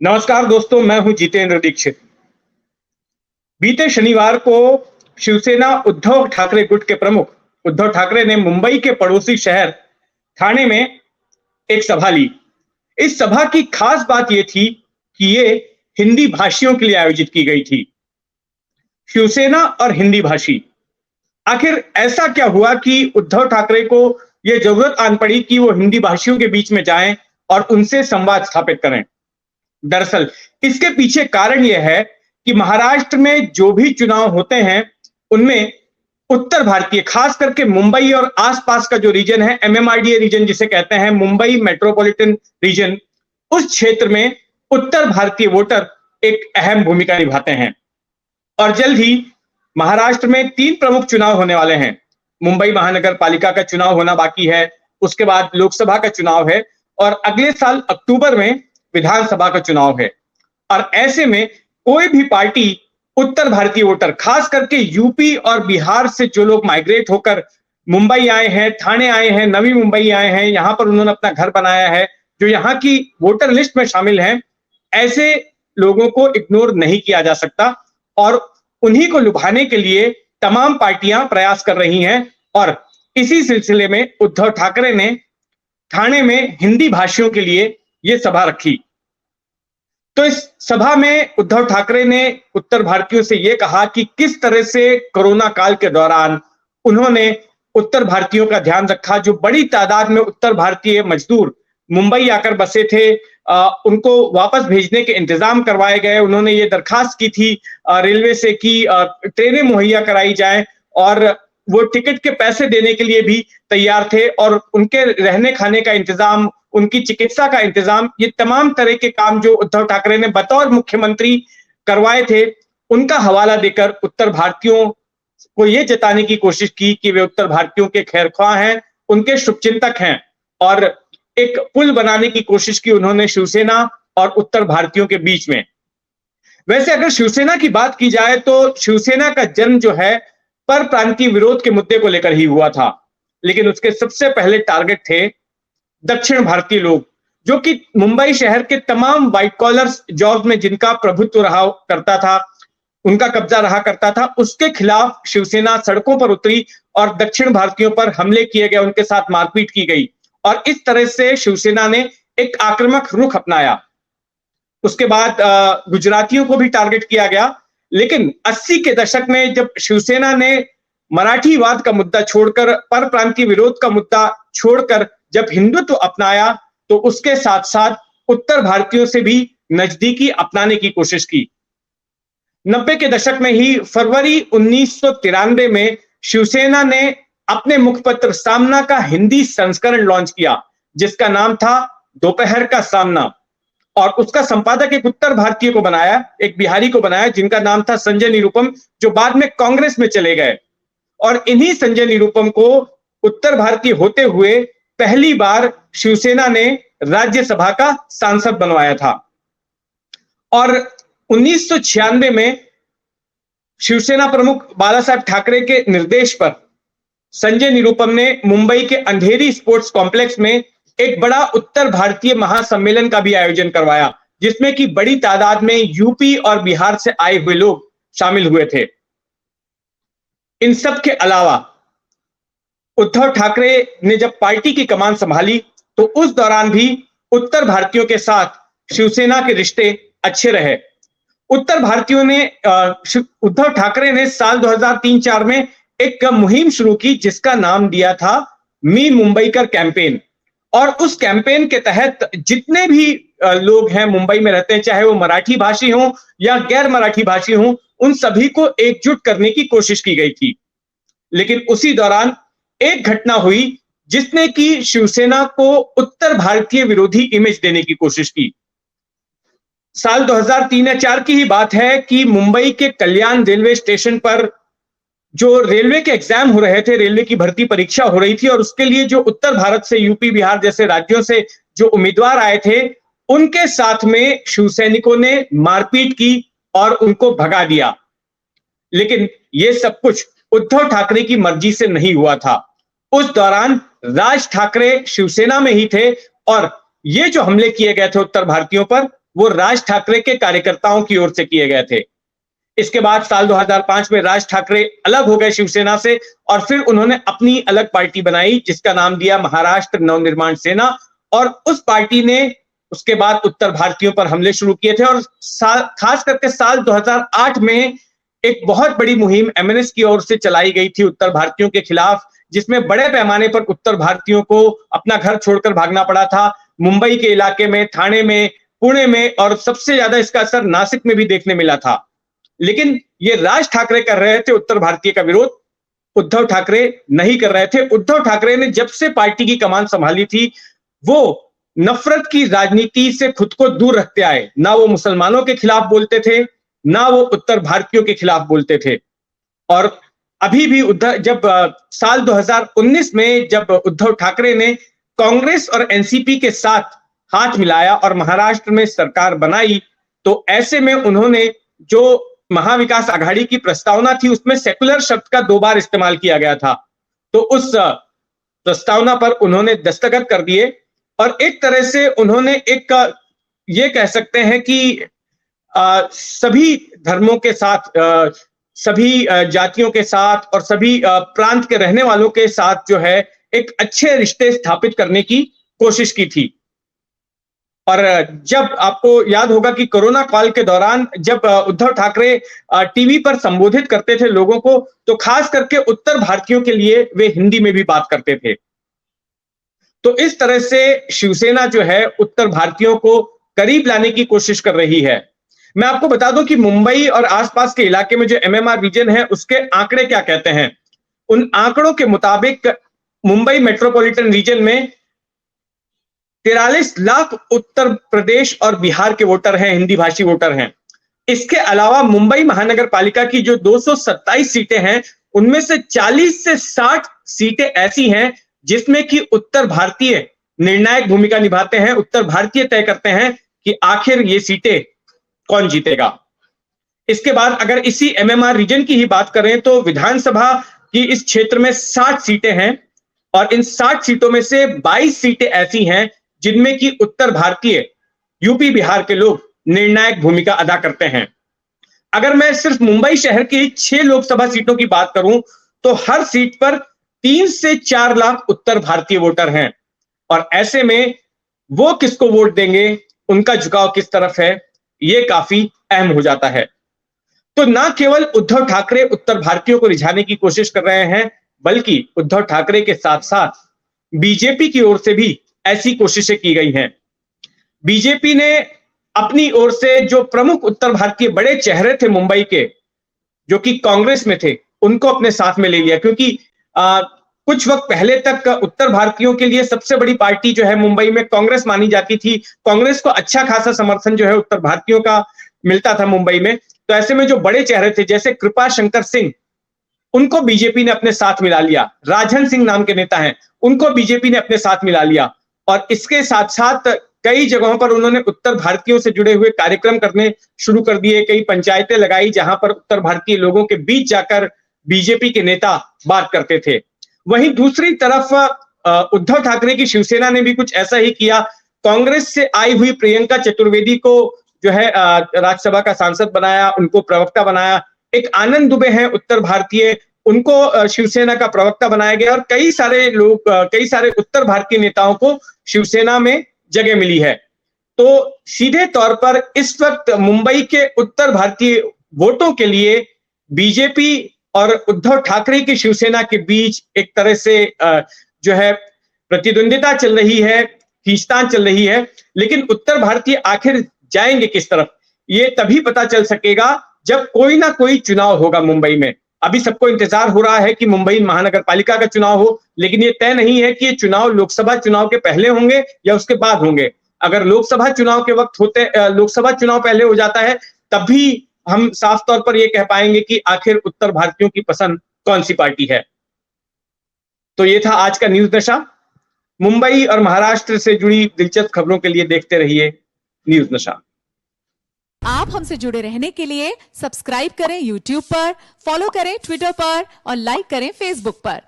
नमस्कार दोस्तों, मैं हूं जितेंद्र दीक्षित। बीते शनिवार को शिवसेना उद्धव ठाकरे गुट के प्रमुख उद्धव ठाकरे ने मुंबई के पड़ोसी शहर ठाणे में एक सभा ली। इस सभा की खास बात यह थी कि ये हिंदी भाषियों के लिए आयोजित की गई थी। शिवसेना और हिंदी भाषी, आखिर ऐसा क्या हुआ कि उद्धव ठाकरे को यह जरूरत आन पड़ी कि वो हिंदी भाषियों के बीच में जाएं और उनसे संवाद स्थापित करें। दरअसल इसके पीछे कारण यह है कि महाराष्ट्र में जो भी चुनाव होते हैं उनमें उत्तर भारतीय, खास करके मुंबई और आसपास का जो रीजन है, एमएमआरडीए रीजन जिसे कहते हैं, मुंबई मेट्रोपॉलिटन रीजन, उस क्षेत्र में उत्तर भारतीय वोटर एक अहम भूमिका निभाते हैं। और जल्द ही महाराष्ट्र में 3 प्रमुख चुनाव होने वाले हैं। मुंबई महानगर पालिका का चुनाव होना बाकी है, उसके बाद लोकसभा का चुनाव है और अगले साल अक्टूबर में विधानसभा का चुनाव है। और ऐसे में कोई भी पार्टी उत्तर भारतीय वोटर, खास करके यूपी और बिहार से जो लोग माइग्रेट होकर मुंबई आए हैं, ठाणे आए हैं, नवी मुंबई आए हैं, यहां पर उन्होंने अपना घर बनाया है, जो यहां की वोटर लिस्ट में शामिल हैं, ऐसे लोगों को इग्नोर नहीं किया जा सकता। और उन्हीं को लुभाने के लिए तमाम पार्टियां प्रयास कर रही हैं। और इसी सिलसिले में उद्धव ठाकरे ने ठाणे में हिंदी भाषियों के लिए यह सभा रखी। तो इस सभा में उद्धव ठाकरे ने उत्तर भारतीयों से यह कहा कि किस तरह से कोरोना काल के दौरान उन्होंने उत्तर भारतीयों का ध्यान रखा। जो बड़ी तादाद में उत्तर भारतीय मजदूर मुंबई आकर बसे थे, उनको वापस भेजने के इंतजाम करवाए गए। उन्होंने ये दरखास्त की थी रेलवे से कि ट्रेनें मुहैया कराई जाएं और वो टिकट के पैसे देने के लिए भी तैयार थे, और उनके रहने खाने का इंतजाम, उनकी चिकित्सा का इंतजाम, ये तमाम तरह के काम जो उद्धव ठाकरे ने बतौर मुख्यमंत्री करवाए थे, उनका हवाला देकर उत्तर भारतीयों को यह जताने की कोशिश की कि वे उत्तर भारतीयों के खैरख्वाह हैं, उनके शुभचिंतक हैं। और एक पुल बनाने की कोशिश की उन्होंने शिवसेना और उत्तर भारतीयों के बीच में। वैसे अगर शिवसेना की बात की जाए तो शिवसेना का जन्म जो है पर प्रांतीय विरोध के मुद्दे को लेकर ही हुआ था, लेकिन उसके सबसे पहले टारगेट थे दक्षिण भारतीय लोग, जो कि मुंबई शहर के तमाम व्हाइट कॉलर्स जॉब में जिनका प्रभुत्व रहा करता था, उनका कब्जा रहा करता था, उसके खिलाफ शिवसेना सड़कों पर उतरी और दक्षिण भारतीयों पर हमले किए गए, उनके साथ मारपीट की गई। और इस तरह से शिवसेना ने एक आक्रामक रुख अपनाया। उसके बाद गुजरातियों को भी टारगेट किया गया। लेकिन 80 के दशक में जब शिवसेना ने मराठीवाद का मुद्दा छोड़कर, पर प्रांतीय विरोध का मुद्दा छोड़कर जब हिंदुत्व अपनाया, तो उसके साथ साथ उत्तर भारतीयों से भी नजदीकी अपनाने की कोशिश की। 90 के दशक में ही फरवरी 1993 में शिवसेना ने अपने मुखपत्र सामना का हिंदी संस्करण लॉन्च किया, जिसका नाम था दोपहर का सामना। और उसका संपादक एक उत्तर भारतीय को बनाया, एक बिहारी को बनाया, जिनका नाम था संजय निरुपम, जो बाद में कांग्रेस में चले गए। और इन्हीं संजय निरुपम को उत्तर भारतीय होते हुए पहली बार शिवसेना ने राज्यसभा का सांसद बनवाया था। और 1996 में शिवसेना प्रमुख बाला साहब ठाकरे के निर्देश पर संजय निरुपम ने मुंबई के अंधेरी स्पोर्ट्स कॉम्प्लेक्स में एक बड़ा उत्तर भारतीय महासम्मेलन का भी आयोजन करवाया, जिसमें कि बड़ी तादाद में यूपी और बिहार से आए हुए लोग शामिल हुए थे। इन सब के अलावा उद्धव ठाकरे ने जब पार्टी की कमान संभाली, तो उस दौरान भी उत्तर भारतीयों के साथ शिवसेना के रिश्ते अच्छे रहे। उत्तर भारतीयों ने उद्धव ठाकरे ने साल 2003-04 में एक मुहिम शुरू की, जिसका नाम दिया था मी मुंबईकर कैंपेन। और उस कैंपेन के तहत जितने भी लोग हैं मुंबई में रहते हैं, चाहे वो मराठी भाषी हों या गैर मराठी भाषी हों, उन सभी को एकजुट करने की कोशिश की गई थी। लेकिन उसी दौरान एक घटना हुई जिसने कि शिवसेना को उत्तर भारतीय विरोधी इमेज देने की कोशिश की। साल 2003 या 4 की ही बात है कि मुंबई के कल्याण रेलवे स्टेशन पर जो रेलवे के एग्जाम हो रहे थे, रेलवे की भर्ती परीक्षा हो रही थी, और उसके लिए जो उत्तर भारत से, यूपी बिहार जैसे राज्यों से जो उम्मीदवार आए थे, उनके साथ में शिवसैनिकों ने मारपीट की और उनको भगा दिया। लेकिन यह सब कुछ उद्धव ठाकरे की मर्जी से नहीं हुआ था। उस दौरान राज ठाकरे शिवसेना में ही थे, और ये जो हमले किए गए थे उत्तर भारतीयों पर, वो राज ठाकरे के कार्यकर्ताओं की ओर से किए गए थे। इसके बाद साल 2005 में राज ठाकरे अलग हो गए शिवसेना से और फिर उन्होंने अपनी अलग पार्टी बनाई जिसका नाम दिया महाराष्ट्र नवनिर्माण सेना। और उस पार्टी ने उसके बाद उत्तर भारतीयों पर हमले शुरू किए थे और खास करके साल 2008 में एक बहुत बड़ी मुहिम एमएनएस की ओर से चलाई गई थी उत्तर भारतीयों के खिलाफ, जिसमें बड़े पैमाने पर उत्तर भारतीयों को अपना घर छोड़कर भागना पड़ा था। मुंबई के इलाके में, थाने में, पुणे में और सबसे ज्यादा इसका असर नासिक में भी देखने मिला था। लेकिन ये राज ठाकरे कर रहे थे उत्तर भारतीय का विरोध, उद्धव ठाकरे नहीं कर रहे थे। उद्धव ठाकरे ने जब से पार्टी की कमान संभाली थी वो नफरत की राजनीति से खुद को दूर रखते आए। ना वो मुसलमानों के खिलाफ बोलते थे, ना वो उत्तर भारतीयों के खिलाफ बोलते थे। और अभी भी जब साल 2019 में जब उद्धव ठाकरे ने कांग्रेस और एनसीपी के साथ हाथ मिलाया और महाराष्ट्र में सरकार बनाई, तो ऐसे में उन्होंने जो महाविकास आघाड़ी की प्रस्तावना थी उसमें सेकुलर शब्द का 2 बार इस्तेमाल किया गया था। तो उस प्रस्तावना पर उन्होंने दस्तखत कर दिए और एक तरह से उन्होंने एक ये कह सकते हैं कि सभी धर्मों के साथ, सभी जातियों के साथ और सभी प्रांत के रहने वालों के साथ जो है एक अच्छे रिश्ते स्थापित करने की कोशिश की थी। और जब आपको याद होगा कि कोरोना काल के दौरान जब उद्धव ठाकरे टीवी पर संबोधित करते थे लोगों को, तो खास करके उत्तर भारतीयों के लिए वे हिंदी में भी बात करते थे। तो इस तरह से शिवसेना जो है उत्तर भारतीयों को करीब लाने की कोशिश कर रही है। मैं आपको बता दूं कि मुंबई और आसपास के इलाके में जो एमएमआर रीजन है उसके आंकड़े क्या कहते हैं। उन आंकड़ों के मुताबिक मुंबई मेट्रोपॉलिटन रीजन में 43 लाख उत्तर प्रदेश और बिहार के वोटर हैं, हिंदी भाषी वोटर हैं। इसके अलावा मुंबई महानगर पालिका की जो 227 सीटें हैं उनमें से 40 से 60 सीटें ऐसी हैं जिसमें कि उत्तर भारतीय निर्णायक भूमिका निभाते हैं। उत्तर भारतीय तय करते हैं कि आखिर ये सीटें कौन जीतेगा। इसके बाद अगर इसी एमएमआर रीजन की ही बात करें तो विधानसभा की इस क्षेत्र में 60 सीटें हैं और इन 60 सीटों में से 22 सीटें ऐसी हैं जिनमें कि उत्तर भारतीय यूपी बिहार के लोग निर्णायक भूमिका अदा करते हैं। अगर मैं सिर्फ मुंबई शहर की 6 लोकसभा सीटों की बात करूं तो हर सीट पर 3 से 4 लाख उत्तर भारतीय वोटर हैं और ऐसे में वो किसको वोट देंगे, उनका झुकाव किस तरफ है, ये काफी अहम हो जाता है। तो ना केवल उद्धव ठाकरे उत्तर भारतीयों को रिझाने की कोशिश कर रहे हैं, बल्कि उद्धव ठाकरे के साथ साथ बीजेपी की ओर से भी ऐसी कोशिशें की गई हैं। बीजेपी ने अपनी ओर से जो प्रमुख उत्तर भारतीय बड़े चेहरे थे मुंबई के, जो कि कांग्रेस में थे, उनको अपने साथ में ले लिया, क्योंकि कुछ वक्त पहले तक उत्तर भारतीयों के लिए सबसे बड़ी पार्टी जो है मुंबई में कांग्रेस मानी जाती थी। कांग्रेस को अच्छा खासा समर्थन जो है उत्तर भारतीयों का मिलता था मुंबई में। तो ऐसे में जो बड़े चेहरे थे जैसे कृपा शंकर सिंह, उनको बीजेपी ने अपने साथ मिला लिया। राजन सिंह नाम के नेता हैं, उनको बीजेपी ने अपने साथ मिला लिया और इसके साथ साथ कई जगहों पर उन्होंने उत्तर भारतीयों से जुड़े हुए कार्यक्रम करने शुरू कर दिए। कई पंचायतें लगाई जहां पर उत्तर भारतीय लोगों के बीच जाकर बीजेपी के नेता बात करते थे। वहीं दूसरी तरफ उद्धव ठाकरे की शिवसेना ने भी कुछ ऐसा ही किया। कांग्रेस से आई हुई प्रियंका चतुर्वेदी को जो है राज्यसभा का सांसद बनाया, उनको प्रवक्ता बनाया। एक आनंद दुबे हैं उत्तर भारतीय, उनको शिवसेना का प्रवक्ता बनाया गया और कई सारे लोग, कई सारे उत्तर भारतीय नेताओं को शिवसेना में जगह मिली है। तो सीधे तौर पर इस वक्त मुंबई के उत्तर भारतीय वोटों के लिए बीजेपी और उद्धव ठाकरे की शिवसेना के बीच एक तरह से जो है प्रतिद्वंदिता चल रही है, खींचतान चल रही है। लेकिन उत्तर भारतीय आखिर जाएंगे किस तरफ, ये तभी पता चल सकेगा जब कोई ना कोई चुनाव होगा मुंबई में। अभी सबको इंतजार हो रहा है कि मुंबई महानगर पालिका का चुनाव हो, लेकिन ये तय नहीं है कि ये चुनाव लोकसभा चुनाव के पहले होंगे या उसके बाद होंगे। अगर लोकसभा चुनाव के वक्त होते, लोकसभा चुनाव पहले हो जाता है, तब भी हम साफ तौर पर यह कह पाएंगे कि आखिर उत्तर भारतीयों की पसंद कौन सी पार्टी है। तो ये था आज का न्यूज दशा। मुंबई और महाराष्ट्र से जुड़ी दिलचस्प खबरों के लिए देखते रहिए न्यूज दशा। आप हमसे जुड़े रहने के लिए सब्सक्राइब करें YouTube पर, फॉलो करें Twitter पर और लाइक करें Facebook पर।